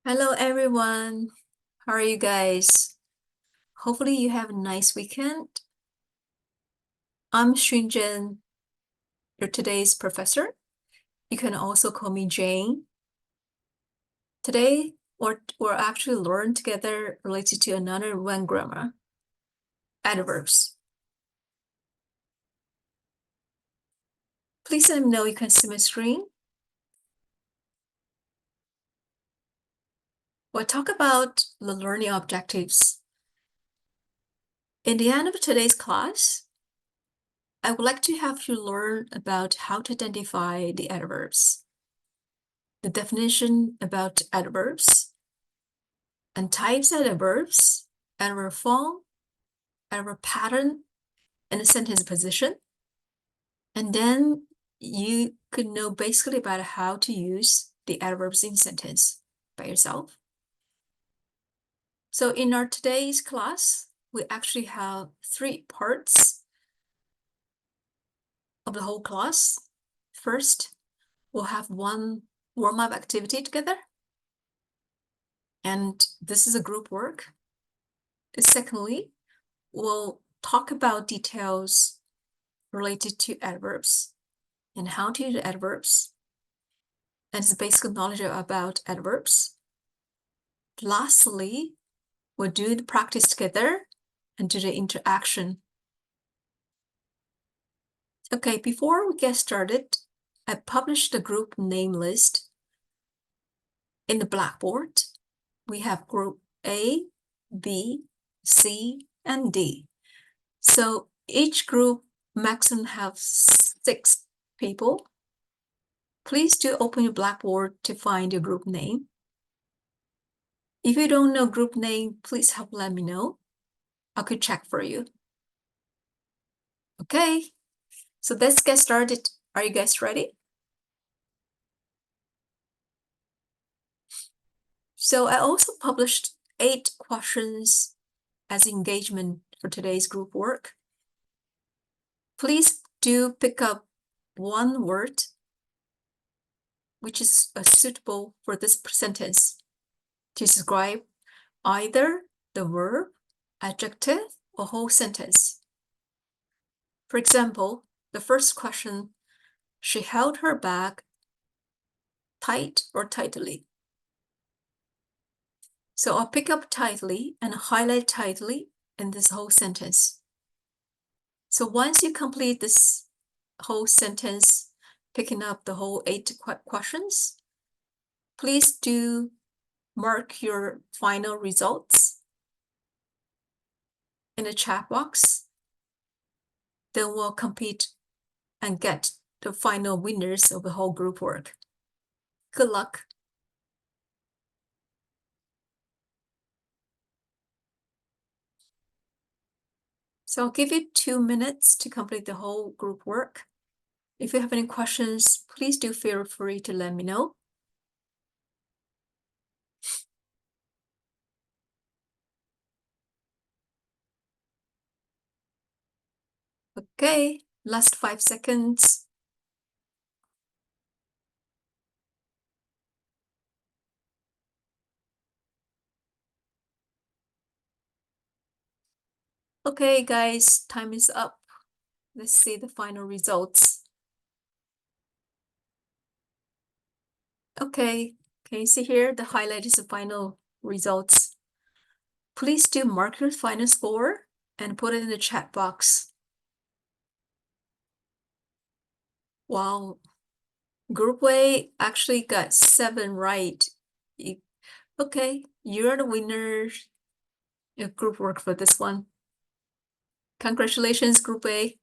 Hello everyone. How are you guys? Hopefully you have a nice weekend. I'm Xunzhen, your today's professor. You can also call me Jane. Today we're actually learn together related to another one grammar, adverbs. Please let me know you can see my screen. We'll talk about the learning objectives. In the end of today's class, I would like to have you learn about how to identify the adverbs, the definition about adverbs, and types of adverbs, adverb form, adverb pattern, and the sentence position. And then you could know basically about how to use the adverbs in sentence by yourself. So in our today's class, we actually have 3 parts of the whole class. First, we'll have one warm-up activity together. And this is a group work. Secondly, we'll talk about details related to adverbs and how to use adverbs and its basic knowledge about adverbs. Lastly, we'll do the practice together and do the interaction. Okay, before we get started, I published the group name list in the Blackboard. We have group A, B, C, and D. So each group maximum have 6 people. Please do open your Blackboard to find your group name. If you don't know group name, please help let me know. I could check for you. Okay, so let's get started. Are you guys ready? So I also published 8 questions as engagement for today's group work. Please do pick up one word which is suitable for this sentence to describe either the verb, adjective, or whole sentence. For example, the first question, she held her bag tight or tightly. So I'll pick up tightly and highlight tightly in this whole sentence. So once you complete this whole sentence, picking up the whole 8 questions, please do mark your final results in the chat box. Then we'll compete and get the final winners of the whole group work. Good luck. So I'll give you 2 minutes to complete the whole group work. If you have any questions, please do feel free to let me know. Okay, last 5 seconds. Okay, guys, time is up. Let's see the final results. Okay, can you see here? The highlight is the final results. Please do mark your final score and put it in the chat box. Wow, Group A actually got 7 right. Okay, you're the winner of group work for this one. Congratulations, Group A.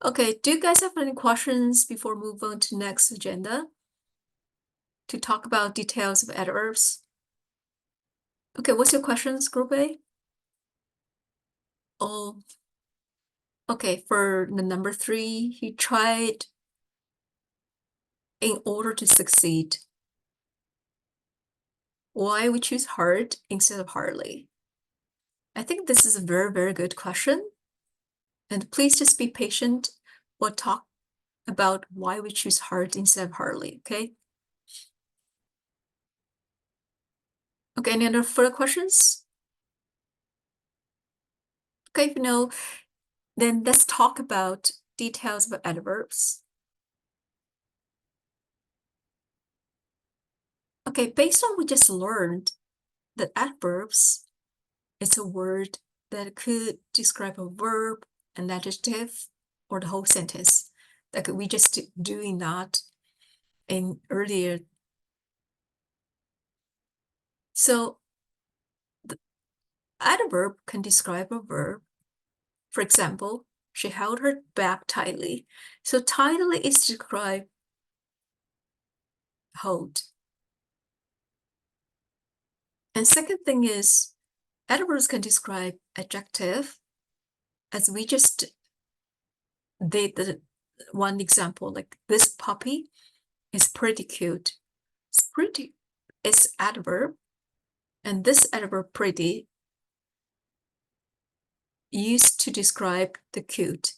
Okay, do you guys have any questions before we move on to next agenda to talk about details of adverbs? Okay, what's your questions, Group A? Oh, okay, for the number 3, he tried in order to succeed. Why we choose hard instead of hardly? I think this is a very, very good question. And please just be patient. We'll talk about why we choose hard instead of hardly, okay? Okay, any other further questions? Okay, if you know, then let's talk about details about adverbs. Okay, based on what we just learned, that adverbs is a word that could describe a verb, an adjective, or the whole sentence. Like we just doing that in earlier. So the adverb can describe a verb. For example, she held her bag tightly. So tightly is to describe hold. And second thing is adverbs can describe adjective, as we just did the one example, like this puppy is pretty cute. It's pretty is adverb, and this adverb pretty used to describe the cute.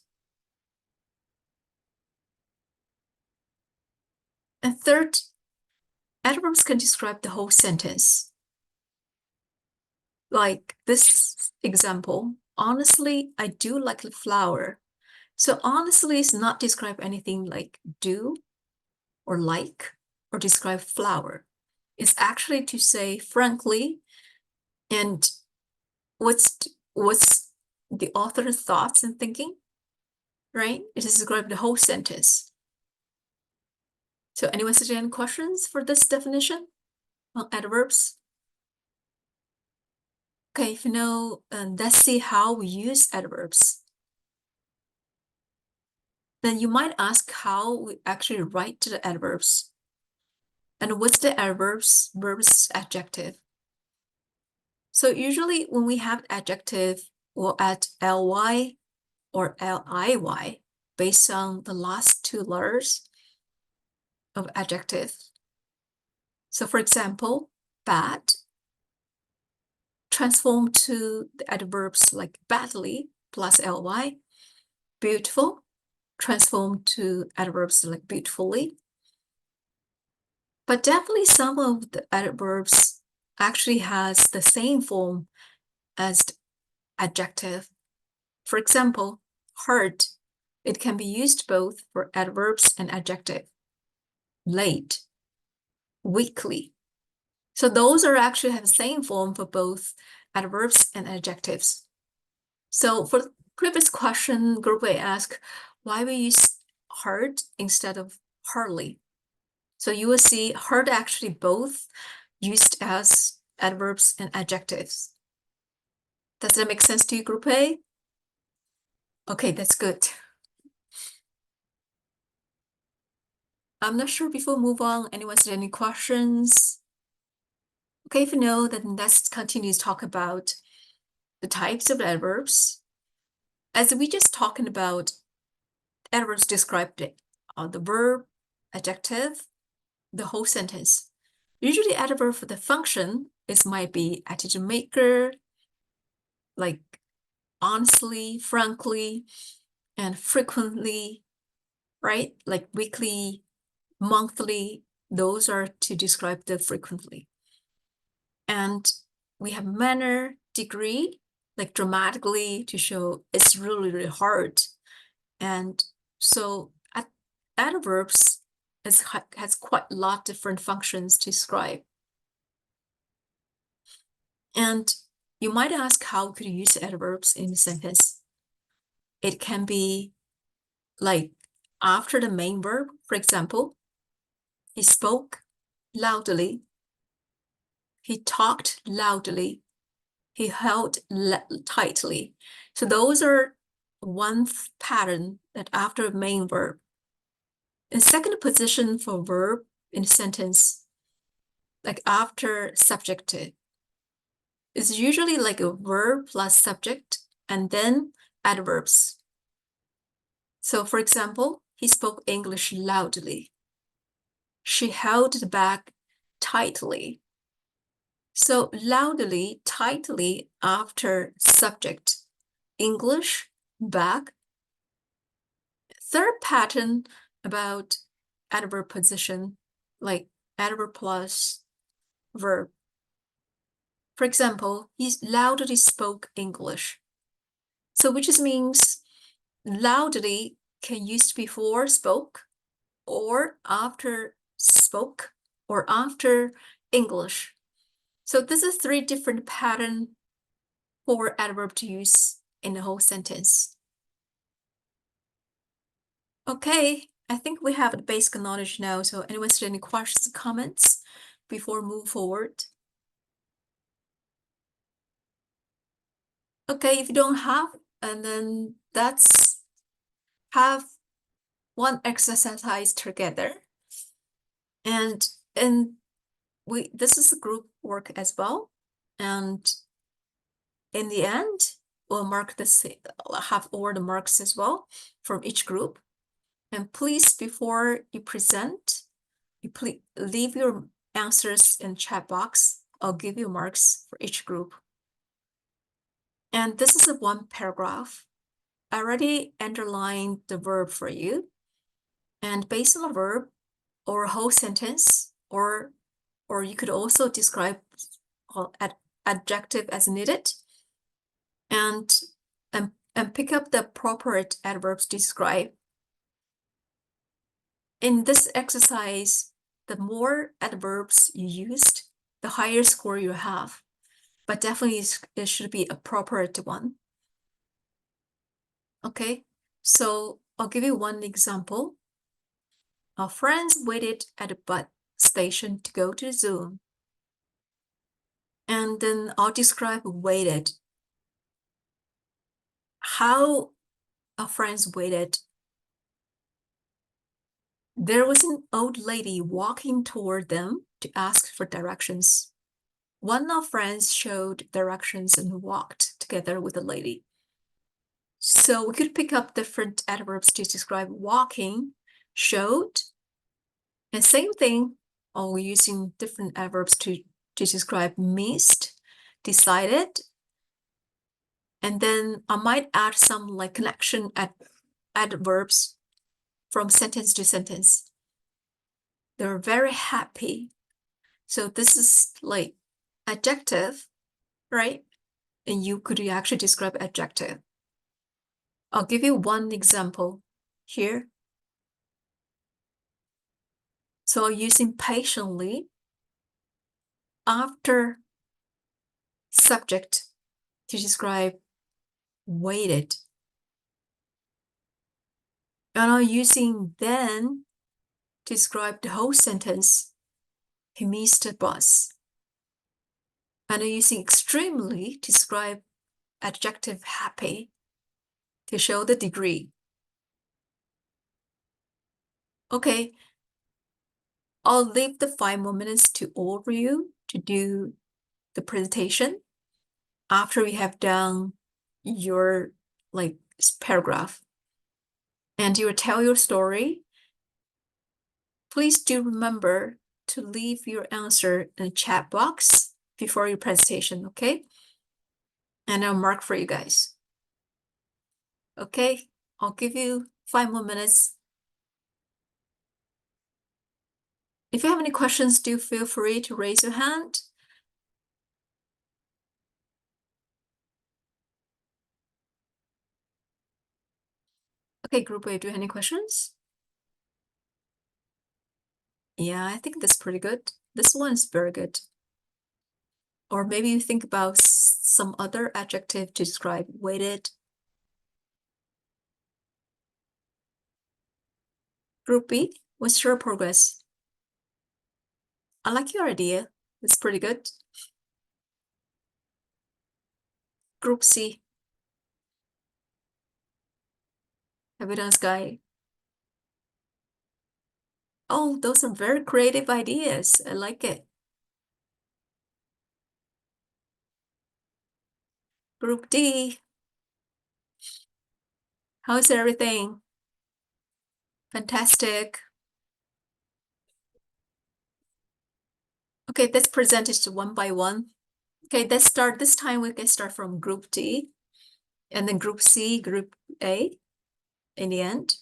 And third, adverbs can describe the whole sentence. Like this example, honestly, I do like the flower. So honestly is not describe anything like do or like or describe flower. It's actually to say frankly, and what's the author's thoughts and thinking, right? It describes the whole sentence. So anyone suggest any questions for this definition on adverbs? Okay, if you know, let's see how we use adverbs. Then you might ask how we actually write the adverbs. And what's the adverbs versus adjective? So usually when we have adjective, we'll add ly or liy based on the last two letters of adjective. So for example, bad transform to the adverbs like badly plus ly. Beautiful transform to adverbs like beautifully. But definitely some of the adverbs actually has the same form as adjective. For example, hard, it can be used both for adverbs and adjective. Late, weekly. So those are actually have the same form for both adverbs and adjectives. So for the previous question, Group A asked why we use hard instead of hardly. So you will see hard actually both used as adverbs and adjectives. Does that make sense to you, Group A? Okay, that's good. I'm not sure before we move on, anyone has any questions? Okay, if you know, then let's continue to talk about the types of adverbs. As we just talking about, adverbs described the verb, adjective, the whole sentence. Usually adverb for the function is might be attitude maker, like honestly, frankly, and frequently, right? Like weekly, monthly, those are to describe the frequently. And we have manner, degree, like dramatically to show it's really, really hard. And so adverbs has quite a lot of different functions to describe. And you might ask how could you use adverbs in a sentence? It can be like after the main verb, for example, he spoke loudly, he talked loudly, he held tightly. So those are one pattern that after a main verb. And second position for verb in a sentence, like after subject, is usually like a verb plus subject and then adverbs. So for example, he spoke English loudly. She held the bag tightly. So loudly, tightly after subject, English, bag. Third pattern about adverb position, like adverb plus verb. For example, he loudly spoke English. So which just means loudly can use before spoke or after spoke or after English. So this is 3 different pattern for adverb to use in the whole sentence. Okay, I think we have the basic knowledge now. So anyone still any questions, comments before move forward? Okay, if you don't have, and then let's have one exercise together. And this is a group work as well. And in the end, we'll mark this, have all the marks as well from each group. And please, before you present, you please leave your answers in chat box. I'll give you marks for each group. And this is a 1 paragraph. I already underlined the verb for you. And based on the verb or a whole sentence, or you could also describe adjective as needed, and pick up the appropriate adverbs to describe. In this exercise, the more adverbs you used, the higher score you have. But definitely it should be appropriate one. Okay, so I'll give you one example. Our friends waited at a bus station to go to the zoo. And then I'll describe waited. How our friends waited. There was an old lady walking toward them to ask for directions. One of our friends showed directions and walked together with the lady. So we could pick up different adverbs to describe walking, showed, and same thing, or using different adverbs to describe missed, decided. And then I might add some like connection adverbs from sentence to sentence. They're very happy. So this is like adjective, right? And you could actually describe adjective. I'll give you one example here. So using patiently after subject to describe waited. And I'm using then to describe the whole sentence. He missed the bus. And I'm using extremely to describe adjective happy to show the degree. Okay, I'll leave the 5 more minutes to all of you to do the presentation after we have done your like paragraph. And you will tell your story. Please do remember to leave your answer in the chat box before your presentation, okay? And I'll mark for you guys. Okay, I'll give you 5 more minutes. If you have any questions, do feel free to raise your hand. Okay, group A, do you have any questions? Yeah, I think that's pretty good. This one's very good. Or maybe you think about some other adjective to describe waited. Group B, what's your progress? I like your idea. It's pretty good. Group C. Have you done Sky? Oh, those are very creative ideas. I like it. Group D. How's everything? Fantastic. Okay, let's present it one by one. Okay, let's start. This time we can start from Group D and then Group C, Group A in the end.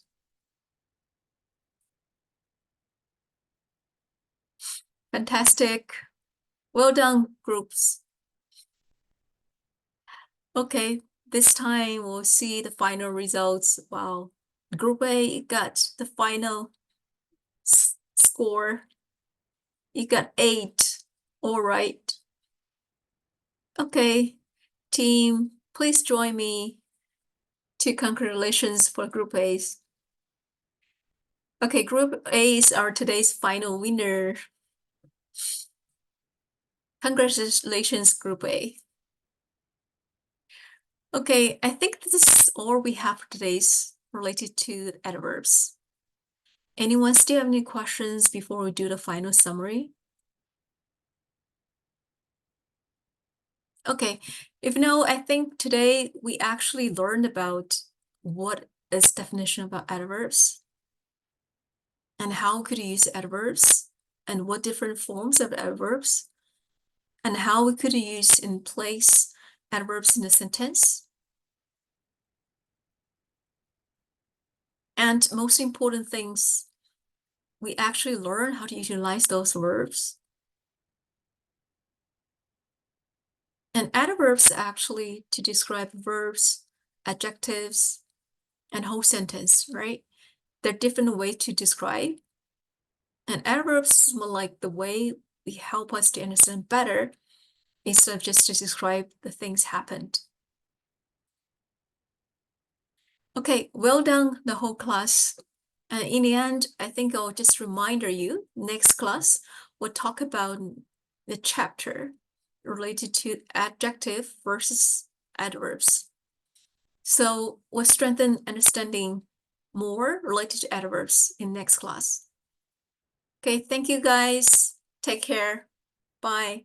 Fantastic. Well done, groups. Okay, this time we'll see the final results. Wow, Group A got the final score. You got 8. All right. Okay, team, please join me to congratulations for Group A's. Okay, Group A's are today's final winner. Congratulations, Group A. Okay, I think this is all we have for today's related to adverbs. Anyone still have any questions before we do the final summary? Okay, if no, I think today we actually learned about what is definition about adverbs and how we could use adverbs and what different forms of adverbs and how we could use in place adverbs in a sentence. And most important things, we actually learn how to utilize those verbs. And adverbs actually to describe verbs, adjectives, and whole sentence, right? There are different ways to describe. And adverbs is more like the way we help us to understand better instead of just to describe the things happened. Okay, well done, the whole class. And in the end, I think I'll just remind you, next class, we'll talk about the chapter related to adjective versus adverbs. So we'll strengthen understanding more related to adverbs in next class. Okay, thank you guys. Take care. Bye.